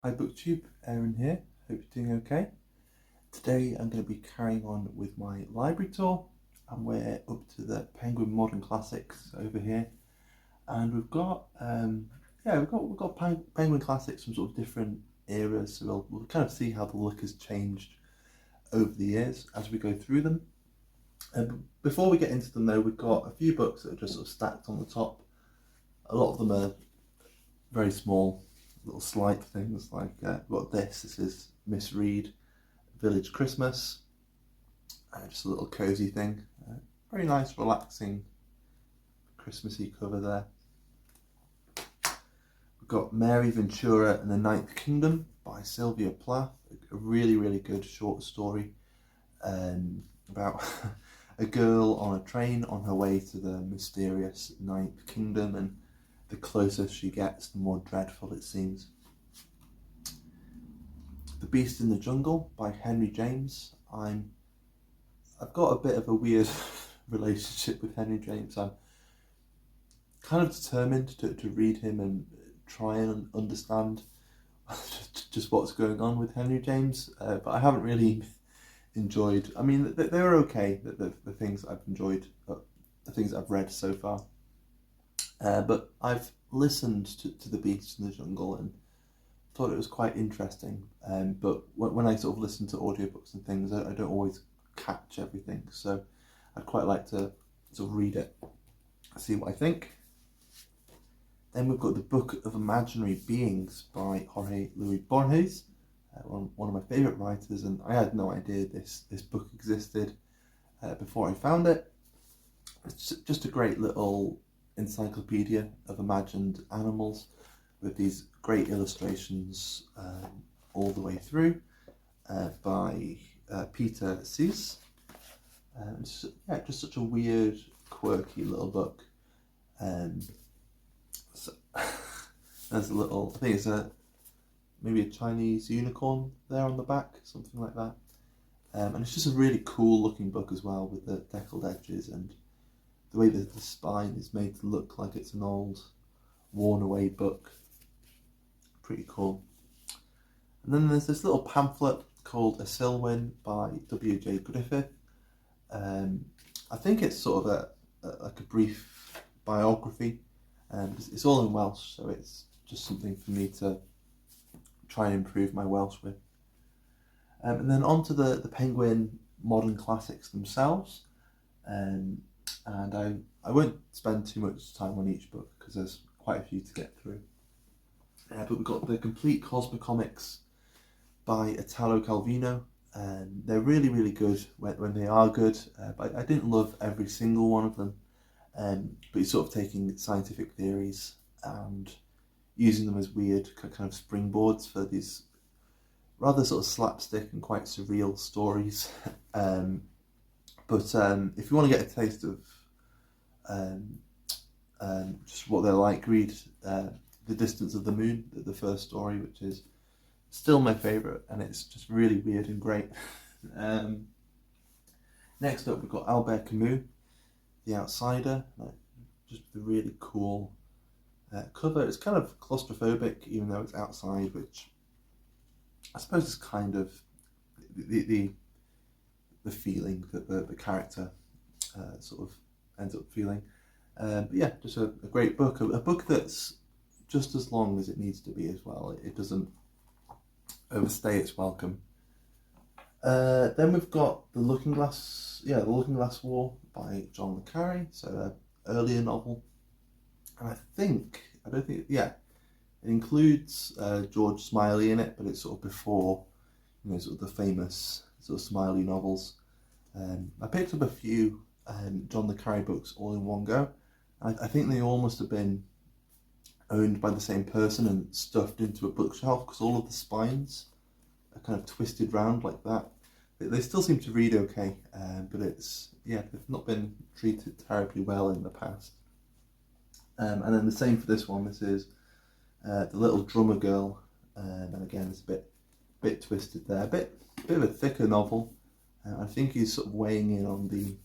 Hi Booktube, Aaron here. Hope you're doing okay. Today I'm going to be carrying on with my library tour, and we're up to the Penguin Modern Classics over here. And we've got Penguin Classics from sort of different eras, so we'll kind of see how the look has changed over the years as we go through them. Before we get into them though, we've got a few books that are just sort of stacked on the top. A lot of them are very small, little slight things like we've got this is Miss Reed, Village Christmas, just a little cozy thing. Very nice, relaxing, Christmassy cover there. We've got Mary Ventura and the Ninth Kingdom by Sylvia Plath, a really, really good short story about a girl on a train on her way to the mysterious Ninth Kingdom, and the closer she gets, the more dreadful it seems. The Beast in the Jungle by Henry James. I've got a bit of a weird relationship with Henry James. I'm kind of determined to read him and try and understand just what's going on with Henry James, but I haven't really enjoyed. I mean, they were okay. The things I've enjoyed, the things I've read so far. But I've listened to The Beast in the Jungle and thought it was quite interesting. But when I sort of listen to audiobooks and things, I don't always catch everything. So I'd quite like to sort of read it, see what I think. Then we've got The Book of Imaginary Beings by Jorge Luis Borges, one of my favourite writers, and I had no idea this book existed before I found it. It's just a great little encyclopedia of imagined animals with these great illustrations all the way through by Peter Sis. Just such a weird, quirky little book. So there's a little, I think it's maybe a Chinese unicorn there on the back, something like that. And it's just a really cool looking book as well, with the deckled edges and the way that the spine is made to look like it's an old, worn away book. Pretty cool. And then there's this little pamphlet called A Selwyn by W.J. Griffith. I think it's sort of like a brief biography. It's all in Welsh, so it's just something for me to try and improve my Welsh with. And then on to the Penguin Modern Classics themselves. And I won't spend too much time on each book because there's quite a few to get through. But we've got the Complete Cosmocomics by Italo Calvino. They're really, really good when they are good, but I didn't love every single one of them. But he's sort of taking scientific theories and using them as weird kind of springboards for these rather sort of slapstick and quite surreal stories. But if you want to get a taste of just what they're like, read The Distance of the Moon, the first story, which is still my favourite, and it's just really weird and great. Next up, we've got Albert Camus, The Outsider, just the really cool cover. It's kind of claustrophobic, even though it's outside, which I suppose is kind of the feeling that the character sort of ends up feeling. But yeah, just a great book, a book that's just as long as it needs to be as well. It doesn't overstay its welcome. Then we've got The Looking Glass War by John le Carre, so an earlier novel. And it includes George Smiley in it, but it's sort of before, sort of the famous sort of Smiley novels. I picked up a few John le Carre books all in one go. I think they all must have been owned by the same person and stuffed into a bookshelf, because all of the spines are kind of twisted round like that. They still seem to read okay, but they've not been treated terribly well in the past. And then the same for this one. This is The Little Drummer Girl, and again it's a bit twisted there, a bit of a thicker novel. I think he's sort of weighing in on the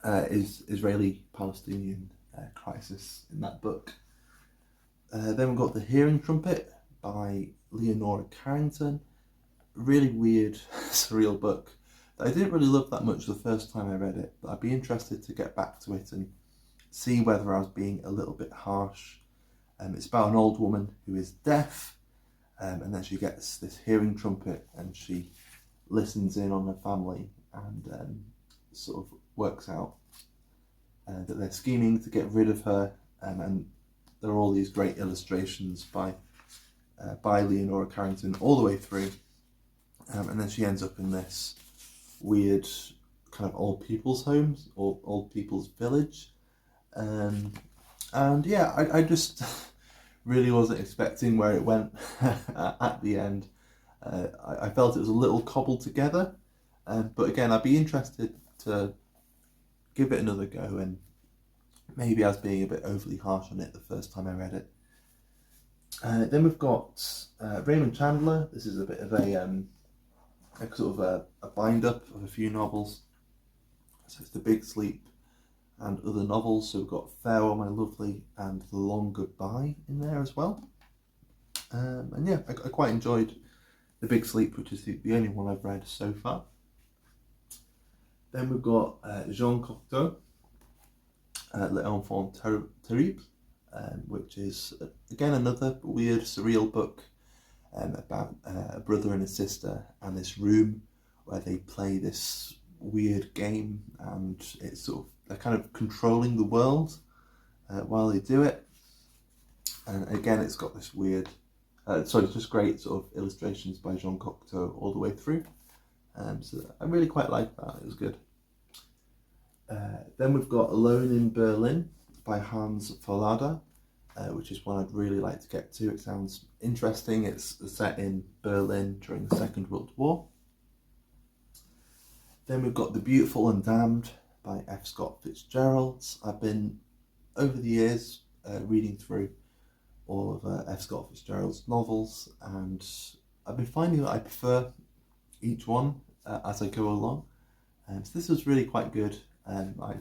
Israeli-Palestinian crisis in that book. Then we've got The Hearing Trumpet by Leonora Carrington. Really weird, surreal book that I didn't really love that much the first time I read it, but I'd be interested to get back to it and see whether I was being a little bit harsh. It's about an old woman who is deaf, and then she gets this hearing trumpet and she listens in on her family and sort of works out that they're scheming to get rid of her, and there are all these great illustrations by Leonora Carrington all the way through, and then she ends up in this weird kind of old people's homes or old people's village, and yeah, I just really wasn't expecting where it went at the end. I felt it was a little cobbled together, but again, I'd be interested to give it another go, and maybe I was being a bit overly harsh on it the first time I read it. Then we've got Raymond Chandler. This is a bit of a sort of a bind-up of a few novels. So it's The Big Sleep and other novels. So we've got Farewell My Lovely and The Long Goodbye in there as well. And yeah, I quite enjoyed The Big Sleep, which is the only one I've read so far. Then we've got Jean Cocteau, L'Enfant Terrible, which is again another weird, surreal book about a brother and a sister and this room where they play this weird game, and it's sort of, they're kind of controlling the world while they do it. And again, it's got this weird, it's just great sort of illustrations by Jean Cocteau all the way through. So I really quite liked that, it was good. Then we've got Alone in Berlin by Hans Fallada, which is one I'd really like to get to. It sounds interesting. It's set in Berlin during the Second World War. Then we've got The Beautiful and Damned by F. Scott Fitzgerald. I've been, over the years, reading through all of F. Scott Fitzgerald's novels, and I've been finding that I prefer each one as I go along. So this was really quite good. I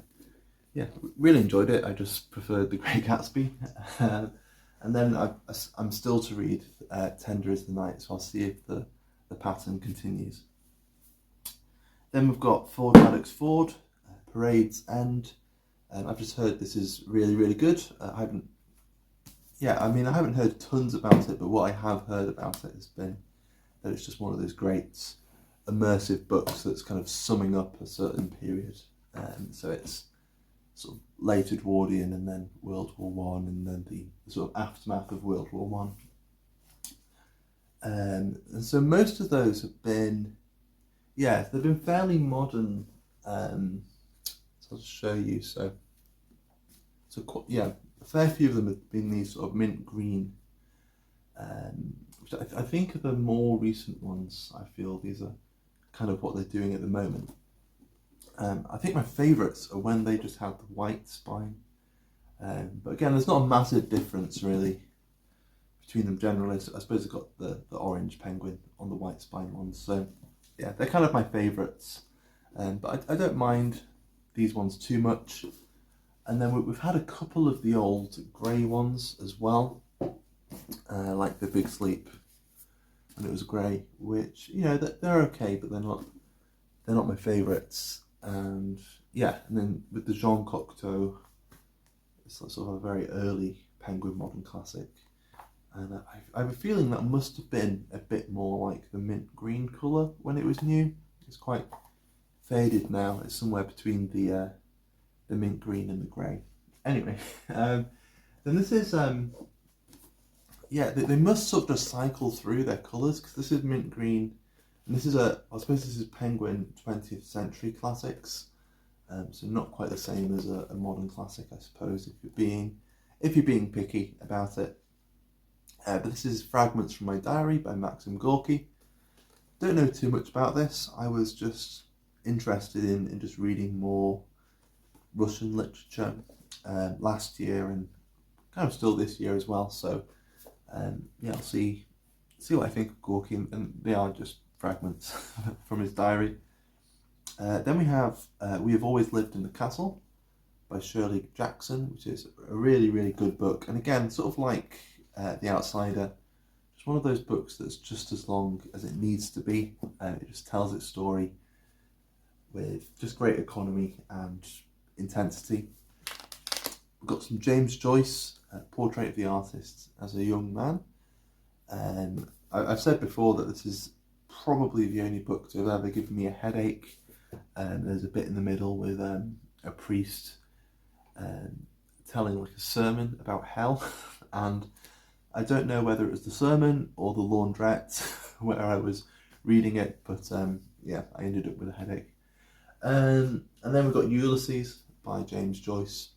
really enjoyed it. I just preferred The Great Gatsby. And then I'm still to read Tender is the Night, so I'll see if the pattern continues. Then we've got Ford Madox Ford, Parade's End. I've just heard this is really, really good. I haven't heard tons about it, but what I have heard about it has been that it's just one of those great immersive books that's kind of summing up a certain period. So it's sort of late Edwardian and then World War One, and then the sort of aftermath of World War One. And so most of those have been, they've been fairly modern. So I'll just show you. So a fair few of them have been these sort of mint green, which I think are the more recent ones. I feel these are kind of what they're doing at the moment. I think my favourites are when they just have the white spine. But again, there's not a massive difference really between them generally. I suppose they've got the orange penguin on the white spine ones. So yeah, they're kind of my favourites. But I don't mind these ones too much. And then we've had a couple of the old grey ones as well, like The Big Sleep, and it was grey, which, they're okay, but they're not my favourites. And then with the Jean Cocteau, it's sort of a very early Penguin modern classic, and I have a feeling that must have been a bit more like the mint green colour when it was new. It's quite faded now. It's somewhere between the mint green and the grey. Anyway, then this is they must sort of just cycle through their colours, because this is mint green. And this is I suppose this is Penguin 20th Century Classics, so not quite the same as a modern classic, I suppose, if you're being picky about it. But this is Fragments from My Diary by Maxim Gorky. Don't know too much about this. I was just interested in just reading more Russian literature last year and kind of still this year as well. So I'll see what I think of Gorky, and they are just fragments from his diary. Then we have We Have Always Lived in the Castle by Shirley Jackson, which is a really, really good book. And again, sort of like The Outsider, It's one of those books that's just as long as it needs to be. It just tells its story with just great economy and intensity. We've got some James Joyce, Portrait of the Artist as a Young Man. I've said before that this is probably the only book to have ever given me a headache. There's a bit in the middle with a priest telling like a sermon about hell, and I don't know whether it was the sermon or the laundrette where I was reading it, but yeah, I ended up with a headache. And then we've got Ulysses by James Joyce,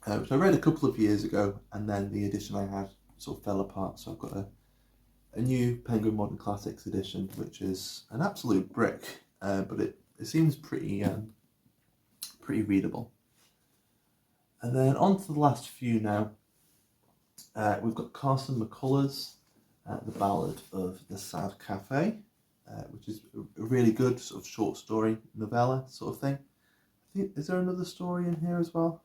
which I read a couple of years ago, and then the edition I had sort of fell apart, so I've got a new Penguin Modern Classics edition, which is an absolute brick, but it seems pretty readable. And then on to the last few now. We've got Carson McCullers, The Ballad of the Sad Cafe, which is a really good sort of short story novella sort of thing. I think, is there another story in here as well?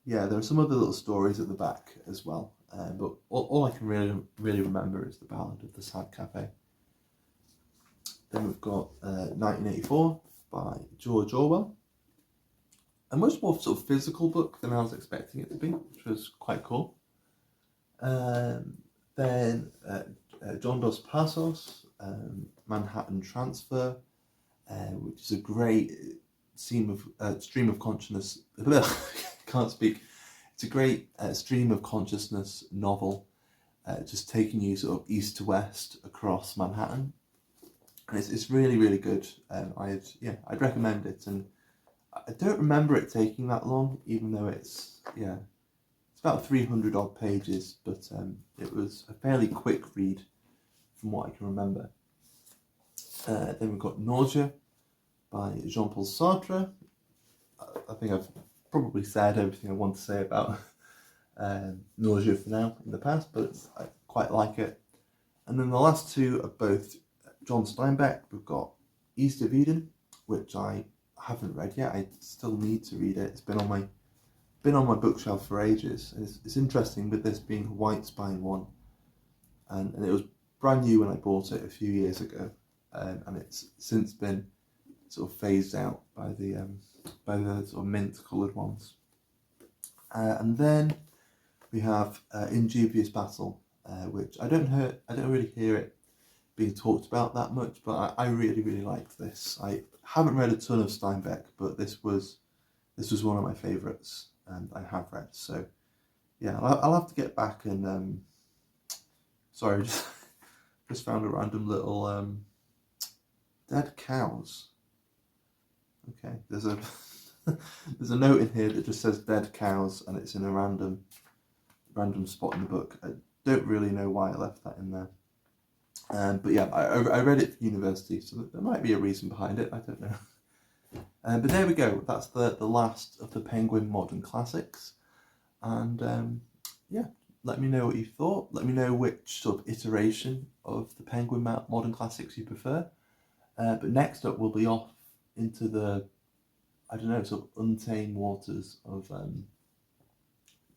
Yeah, there are some other little stories at the back as well, but all I can really remember is The Ballad of the Sad Cafe. Then we've got 1984 by George Orwell. A much more sort of physical book than I was expecting it to be, which was quite cool. Then John Dos Passos, Manhattan Transfer, which is a great stream of consciousness. Can't speak. It's a great stream of consciousness novel, just taking you sort of east to west across Manhattan, and it's really good. I'd recommend it, and I don't remember it taking that long, even though it's about 300 odd pages, but it was a fairly quick read from what I can remember. Then we've got Nausea by Jean-Paul Sartre. I think I've probably said everything I want to say about Nausea for now in the past, but I quite like it. And then the last two are both John Steinbeck. We've got East of Eden, which I haven't read yet. I still need to read it. It's been on my bookshelf for ages. And it's interesting with this being a white spine one, and it was brand new when I bought it a few years ago, and it's since been sort of phased out by the sort of mint coloured ones. And then we have In Dubious Battle, which I don't really hear it being talked about that much, but I really liked this. I haven't read a ton of Steinbeck, but this was one of my favourites, and I have read. So yeah, I'll have to get back and sorry, just found a random little dead cows. Okay, there's a note in here that just says dead cows, and it's in a random spot in the book. I don't really know why I left that in there. But yeah, I read it for university, so there might be a reason behind it, I don't know. But there we go, that's the last of the Penguin Modern Classics. And yeah, let me know what you thought. Let me know which sort of iteration of the Penguin Modern Classics you prefer. But next up, we'll be off into the, I don't know, sort of untamed waters of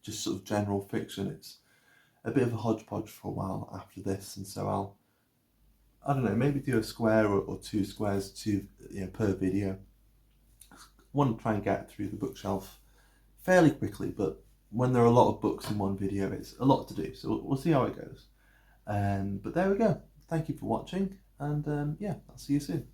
just sort of general fiction. It's a bit of a hodgepodge for a while after this, and so I don't know, maybe do a square or two squares per video. I want to try and get through the bookshelf fairly quickly, but when there are a lot of books in one video, it's a lot to do, so we'll see how it goes. But there we go. Thank you for watching, and yeah, I'll see you soon.